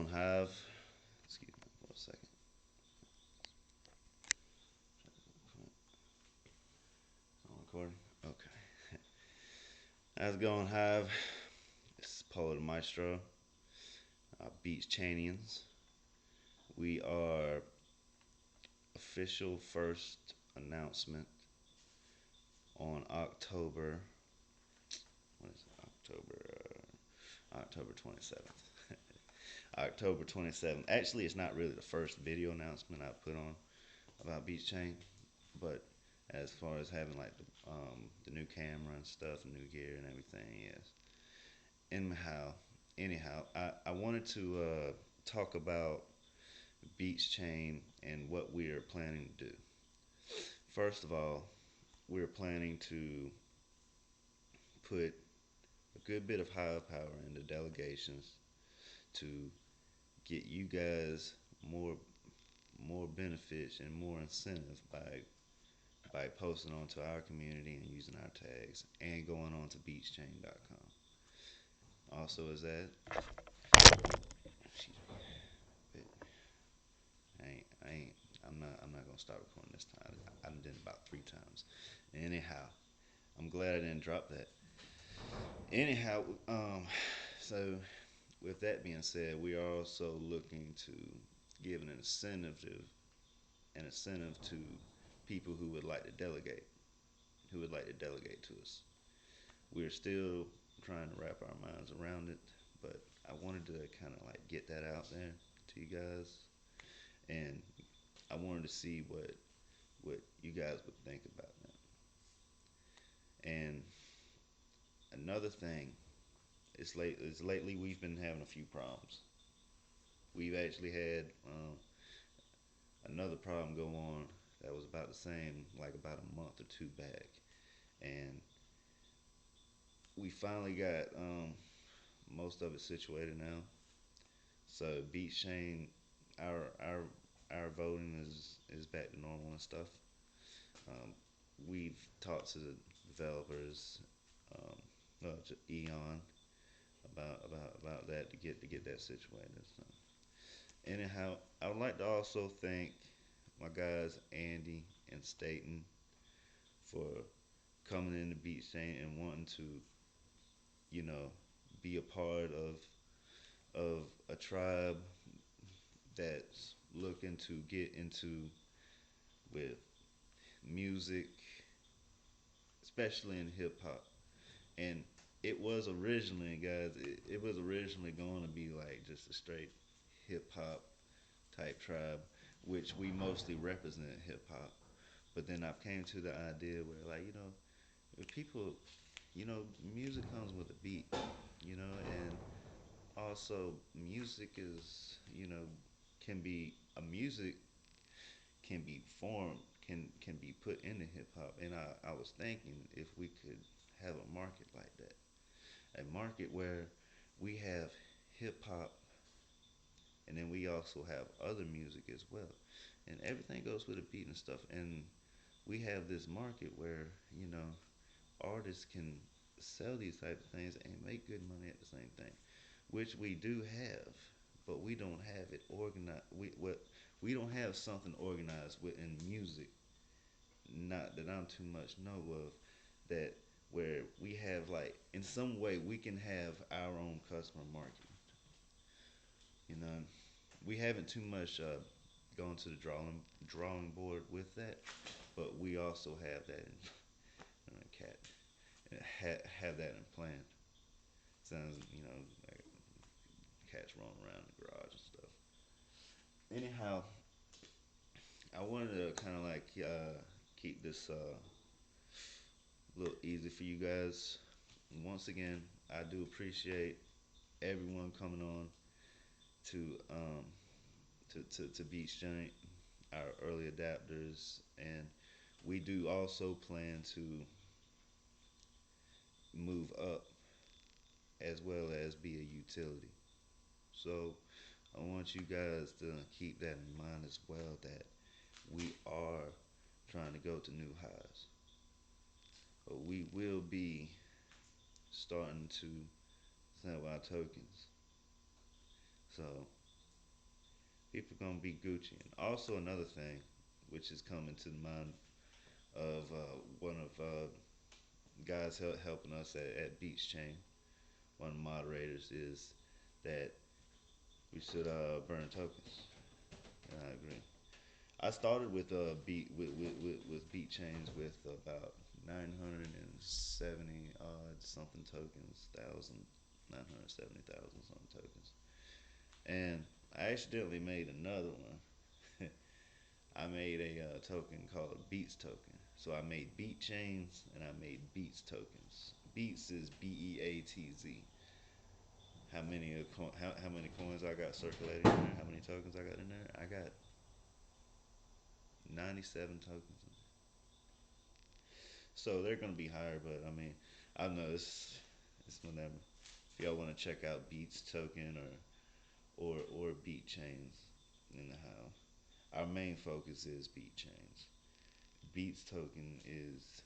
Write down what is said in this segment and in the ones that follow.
gonna have, excuse me for a second. On recording? Okay. How's it going, Hive? This is Paulo the Maestro, Beatzchainians. We are official first announcement on October. What is it? October 27th. October 27th. Actually, it's not really the first video announcement I put on about Beatzchain, but as far as having like the new camera and stuff, and new gear and everything, yes. Anyhow, I wanted to talk about Beatzchain and what we are planning to do. First of all, we're planning to put a good bit of hive power into delegations to get you guys more benefits and more incentive by posting onto our community and using our tags and going on to beatzchain.com. Also, is that I'm not gonna stop recording this time. I done did it about 3 times. Anyhow, I'm glad I didn't drop that. Anyhow, so with that being said, we are also looking to give an incentive to people who would like to delegate, to us. We're still trying to wrap our minds around it, but I wanted to kind of like get that out there to you guys, and I wanted to see what you guys would think about that. And another thing is lately we've been having a few problems. We've actually had another problem go on that was about the same, like about a month or two back, and we finally got most of it situated now. So Beatzchain, our our our voting is back to normal and stuff. Um, we've talked to the developers, to Eon about that to get that situated. So anyhow, I would like to also thank my guys Andy and Staten for coming into Beatzchain and wanting to, you know, be a part of a tribe that's looking to get into with music, especially in hip hop. And it was originally, guys, it was originally going to be like just a straight hip hop type tribe, which we mostly represent hip hop. But then I came to the idea where, like, if people, music comes with a beat, and also music is, can be a music can be formed, can be put into hip hop. And I was thinking if we could have a market like that, a market where we have hip hop and then we also have other music as well, and everything goes with a beat and stuff. And we have this market where artists can sell these type of things and make good money at the same thing, which we do have, but we don't have it organized. We don't have something organized within music. Not that I'm too much know of that where we have like in some way we can have our own customer market. You know, we haven't too much gone to the drawing board with that, but we also have that in cat have that in plan. Sounds like cats rolling around in the garage and stuff. Anyhow, I wanted to kind of like keep this a little easy for you guys. And once again, I do appreciate everyone coming on to to Beatzchain, our early adapters, and we do also plan to move up as well as be a utility. So I want you guys to keep that in mind as well, that we are trying to go to new highs. But we will be starting to sell our tokens. So People gonna be Gucci. And also another thing, which is coming to the mind of one of guys helping us at Beatzchain, one of the moderators, is that we should burn tokens. And I agree. I started with with beat chains with about 970 odd something tokens, 970,000 something tokens, and I accidentally made another one. I made a token called a Beats token. So I made beat chains and I made Beats tokens. Beats is Beatz. How many coins I got circulating in there? How many tokens I got in there? I got 97 tokens. So they're gonna be higher, but I mean, I don't know. It's whenever. If y'all want to check out Beats token or Beat chains in the house, our main focus is Beat chains. Beats token is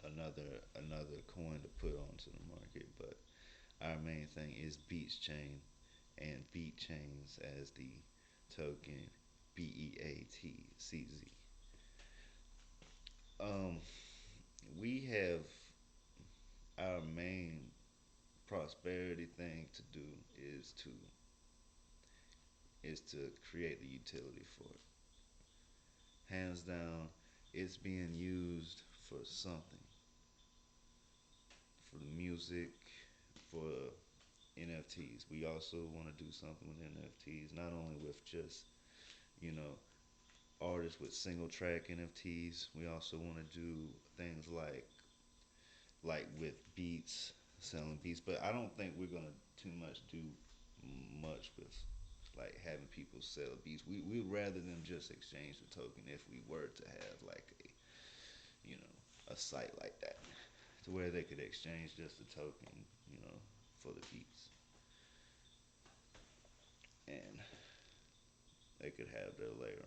another coin to put onto the market, but our main thing is Beats chain and Beat chains as the token Beatcz. Um, we have our main prosperity thing to do is to is to create the utility for it. Hands down, it's being used for something, for the music, for NFTs. We also want to do something with NFTs, not only with just you know artists with single track NFTs. We also want to do things with beats, selling beats. But I don't think we're gonna too much do much with like having people sell beats. We rather than just exchange the token if we were to have like a site like that to where they could exchange just the token, for the beats, and they could have their layer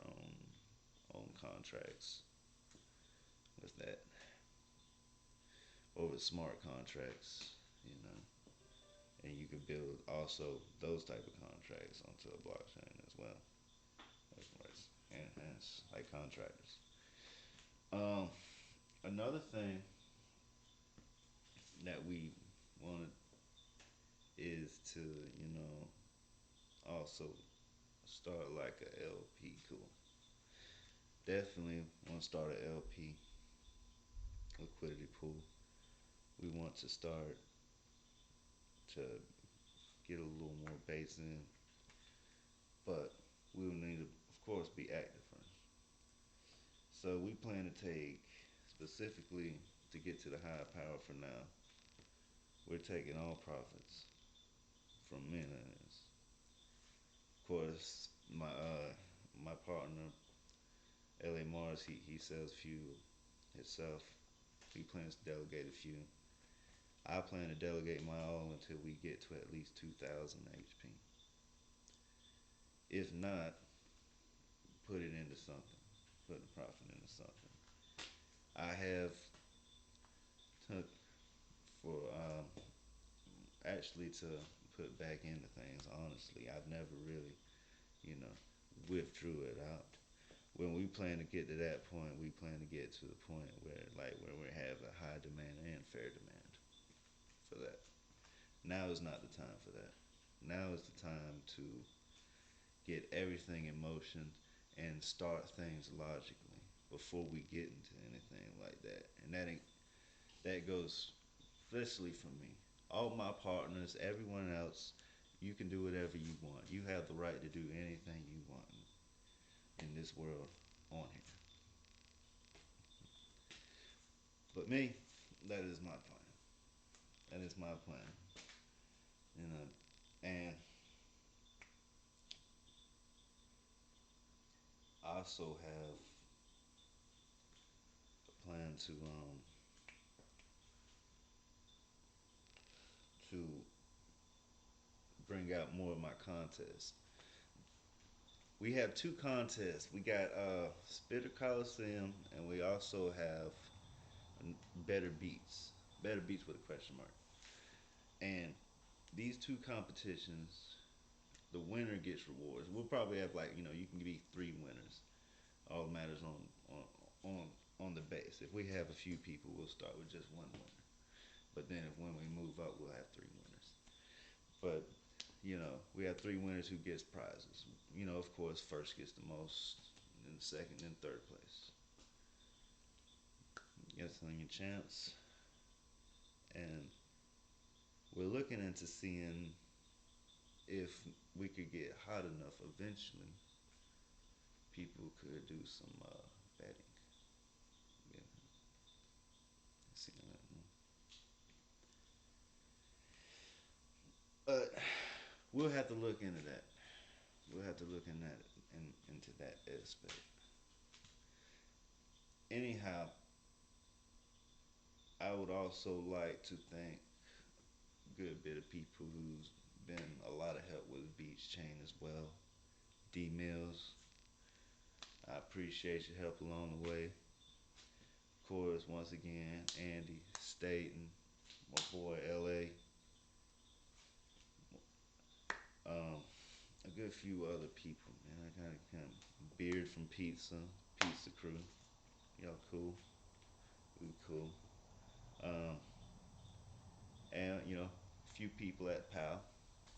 on contracts with that, or with smart contracts, you know, and you could build also those type of contracts onto a blockchain as well, and hence like contractors. Um, Another thing that we wanted is to also start like a LP. Cool. Definitely want to start a LP liquidity pool. We want to start to get a little more base in, but we will need to, of course, be active first. So we plan to take specifically to get to the higher power for now. We're taking all profits from minutes. Of course, my partner LA Mars, he sells fuel himself. He plans to delegate a few. I plan to delegate my all until we get to at least 2,000 HP. If not, put it into something. Put the profit into something. I have took for actually to put back into things. Honestly, I've never really, you know, withdrew it out. When we plan to get to that point, we plan to get to the point where we have a high demand and fair demand for that. Now is not the time for that. Now is the time to get everything in motion and start things logically before we get into anything like that. And that goes especially for me. All my partners, everyone else, you can do whatever you want. You have the right to do anything you want in this world on here. But me, that is my plan. That is my plan. You know, and I also have a plan to bring out more of my contests. We have two contests. We got Spitter Coliseum, and we also have Better Beats. Better Beats with a question mark. And these two competitions, the winner gets rewards. We'll probably have like you can be three winners. All matters on on on the base. If we have a few people, we'll start with just one winner. But then if when we move up, we'll have three winners. But we have three winners who gets prizes. Of course, first gets the most, then second, then third place. Gets on your champs, and we're looking into seeing if we could get hot enough eventually. People could do some betting. Yeah, seeing that. But we'll have to look into that. We'll have to look into that aspect. Anyhow, I would also like to thank a good bit of people who's been a lot of help with Beatzchain as well. D Mills, I appreciate your help along the way. Of course, once again, Andy, Staten, my boy LA, a good few other people, man. I kind of Beard from Pizza Crew. Y'all cool. We cool. Um, and a few people at PAL,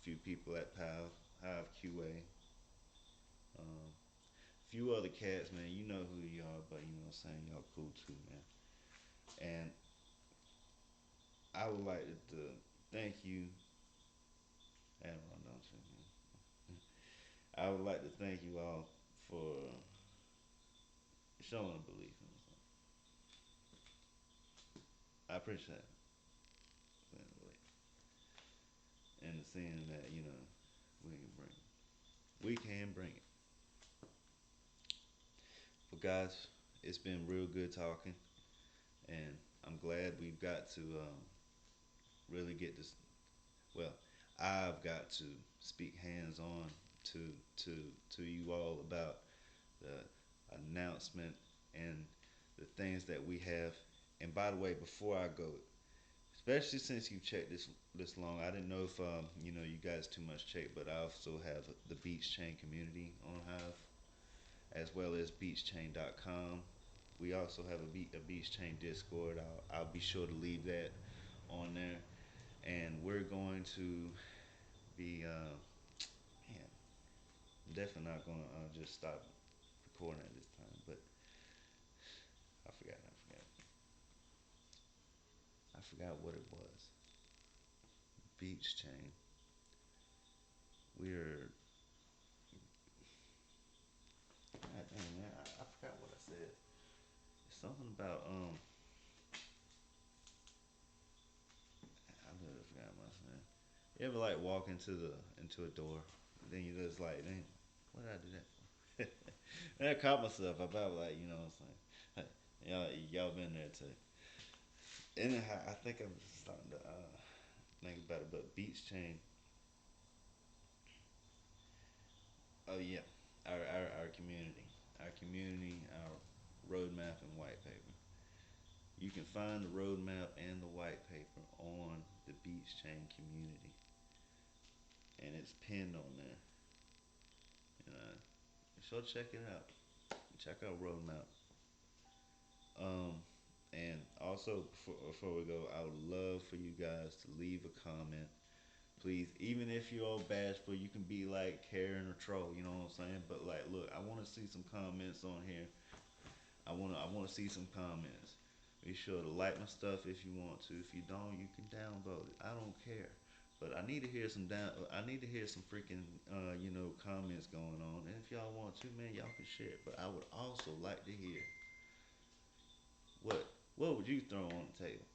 few people at PAL, Hive QA, a few other cats, man. You know who you are, but what I'm saying, y'all cool too, man. And I would like to thank you, and I would like to thank you all for showing a belief in us. I appreciate it, and seeing that we can bring we can bring it. But guys, it's been real good talking, and I'm glad we've got to really get this. Well, I've got to speak hands on to to to you all about the announcement and the things that we have. And by the way, before I go, especially since you checked this long, I didn't know if you guys too much check, but I also have the Beatzchain community on Hive, as well as Beatzchain.com. We also have a Beatzchain Discord. I'll be sure to leave that on there, and we're going to be man, I'm definitely not gonna just stop recording at this time, but I forgot what it was. Beatzchain. We're God dang man, I forgot what I said. Something about I literally forgot my man. You ever like walk into a door, and then you just like, dang, what did I do that for? And I caught myself about like what I'm saying. Y'all been there too. And I think I'm starting to think about it, but Beatzchain. Oh yeah, our community, our roadmap and white paper. You can find the roadmap and the white paper on the Beatzchain community, and it's pinned on there. And so check it out. Check out roadmap. Um, and also before we go, I would love for you guys to leave a comment. Please, even if you're all bashful, you can be like Karen or Troll. You know what I'm saying? But like, look, I want to see some comments on here. I want to see some comments. Be sure to like my stuff if you want to. If you don't, you can downvote it. I don't care. But I need to hear some I need to hear some freaking comments going on. And if y'all want to, man, y'all can share it. But I would also like to hear what would you throw on the table.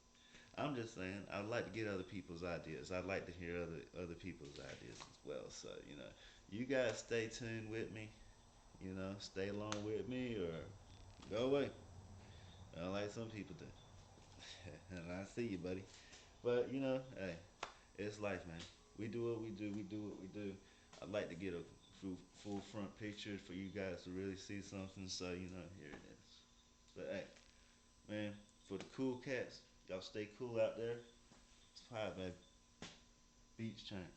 I'm just saying I'd like to get other people's ideas. I'd like to hear other people's ideas as well. So you guys stay tuned with me. Stay along with me or go away. Like some people do. And I see you, buddy. But hey, it's life, man. We do what we do. We do what we do. I'd like to get a full front picture for you guys to really see something. So here it is. But hey, man, for the cool cats, y'all stay cool out there. It's fine, baby. Beatzchain.